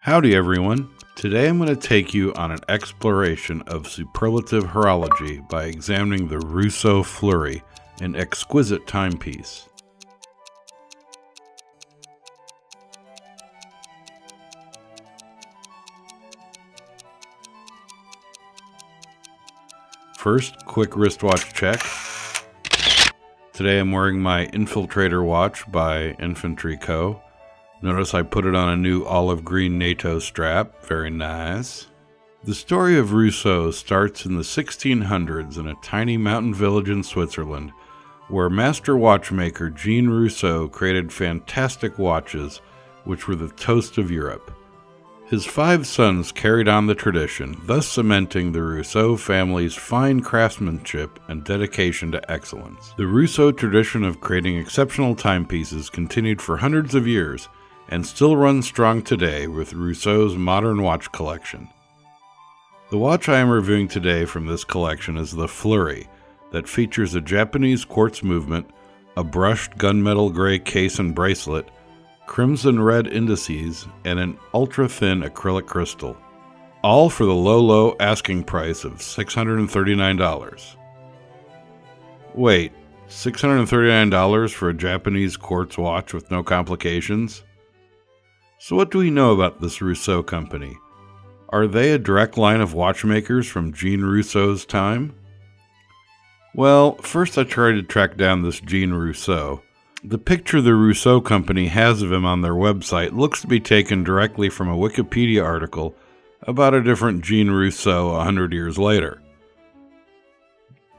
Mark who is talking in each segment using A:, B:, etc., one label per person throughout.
A: Howdy everyone. Today I'm going to take you on an exploration of superlative horology by examining the Rousseau Fleury, an exquisite timepiece. First, quick wristwatch check. Today I'm wearing my Infiltrator watch by Infantry Co. Notice I put it on a new olive green NATO strap. Very nice. The story of Rousseau starts in the 1600s in a tiny mountain village in Switzerland, where master watchmaker Jean Rousseau created fantastic watches which were the toast of Europe. His 5 sons carried on the tradition, thus cementing the Rousseau family's fine craftsmanship and dedication to excellence. The Rousseau tradition of creating exceptional timepieces continued for hundreds of years, and still runs strong today with Rousseau's modern watch collection. The watch I am reviewing today from this collection is the Fleury, that features a Japanese quartz movement, a brushed gunmetal gray case and bracelet, crimson red indices, and an ultra-thin acrylic crystal. All for the low asking price of $639. Wait, $639 for a Japanese quartz watch with no complications? So what do we know about this Rousseau company? Are they a direct line of watchmakers from Jean Rousseau's time? Well, first I tried to track down this Jean Rousseau. The picture the Rousseau company has of him on their website looks to be taken directly from a Wikipedia article about a different Jean Rousseau 100 years later.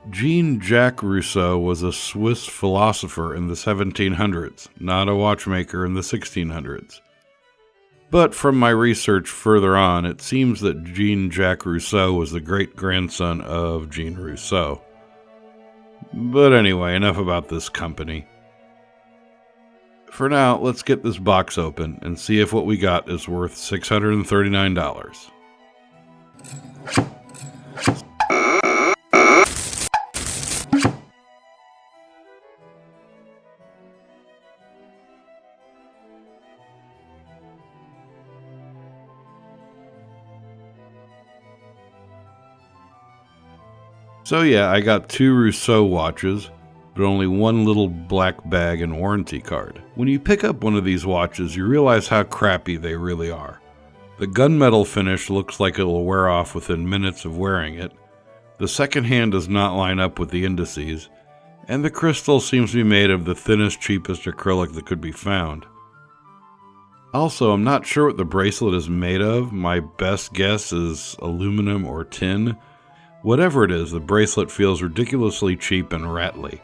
A: Jean-Jacques Rousseau was a Swiss philosopher in the 1700s, not a watchmaker in the 1600s. But from my research further on, it seems that Jean-Jacques Rousseau was the great-grandson of Jean Rousseau. But anyway, enough about this company. For now, let's get this box open and see if what we got is worth $639. So yeah, I got 2 Rousseau watches, but only one little black bag and warranty card. When you pick up one of these watches, you realize how crappy they really are. The gunmetal finish looks like it will wear off within minutes of wearing it. The second hand does not line up with the indices, and the crystal seems to be made of the thinnest, cheapest acrylic that could be found. Also, I'm not sure what the bracelet is made of. My best guess is aluminum or tin. Whatever it is, the bracelet feels ridiculously cheap and rattly.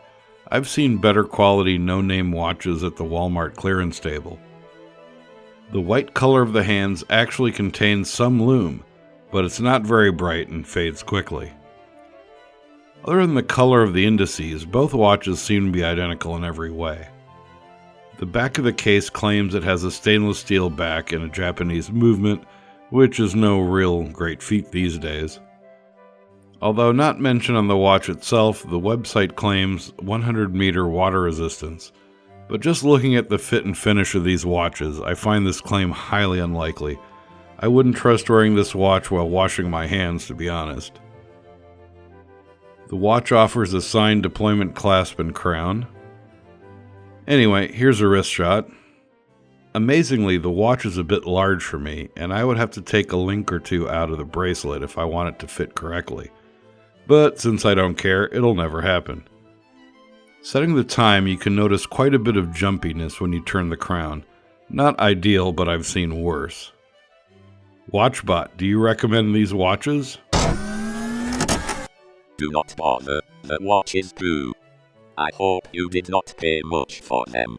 A: I've seen better quality no-name watches at the Walmart clearance table. The white color of the hands actually contains some lume, but it's not very bright and fades quickly. Other than the color of the indices, both watches seem to be identical in every way. The back of the case claims it has a stainless steel back and a Japanese movement, which is no real great feat these days. Although not mentioned on the watch itself, the website claims 100-meter water resistance. But just looking at the fit and finish of these watches, I find this claim highly unlikely. I wouldn't trust wearing this watch while washing my hands, to be honest. The watch offers a signed deployment clasp and crown. Anyway, here's a wrist shot. Amazingly, the watch is a bit large for me, and I would have to take a link or 2 out of the bracelet if I want it to fit correctly. But since I don't care, it'll never happen. Setting the time, you can notice quite a bit of jumpiness when you turn the crown. Not ideal, but I've seen worse. WatchBot, do you recommend these watches?
B: Do not bother, the watches do. I hope you did not pay much for them.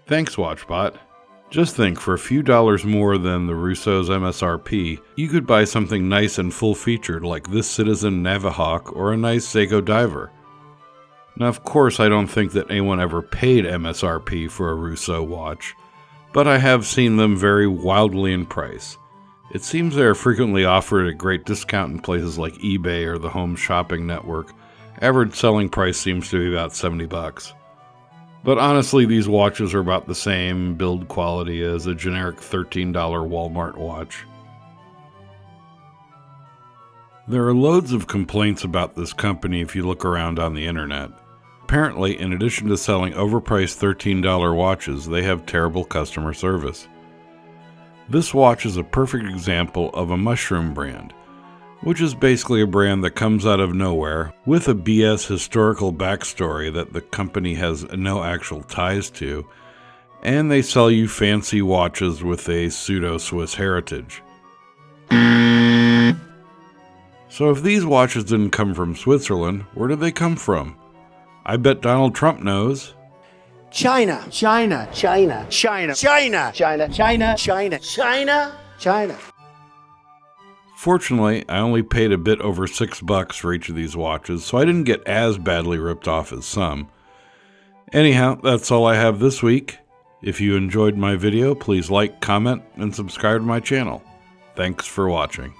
A: Thanks, WatchBot. Just think, for a few dollars more than the Rousseau's MSRP, you could buy something nice and full-featured like this Citizen Navihawk or a nice Seiko Diver. Now, of course, I don't think that anyone ever paid MSRP for a Rousseau watch, but I have seen them vary wildly in price. It seems they are frequently offered at great discount in places like eBay or the Home Shopping Network. Average selling price seems to be about $70. But honestly, these watches are about the same build quality as a generic $13 Walmart watch. There are loads of complaints about this company if you look around on the internet. Apparently, in addition to selling overpriced $13 watches, they have terrible customer service. This watch is a perfect example of a mushroom brand, which is basically a brand that comes out of nowhere with a BS historical backstory that the company has no actual ties to, and they sell you fancy watches with a pseudo-Swiss heritage. So if these watches didn't come from Switzerland, where did they come from? I bet Donald Trump knows.
C: China. China. China. China. China. China. China. China. China. China.
A: Fortunately, I only paid a bit over $6 for each of these watches, so I didn't get as badly ripped off as some. Anyhow, that's all I have this week. If you enjoyed my video, please like, comment, and subscribe to my channel. Thanks for watching.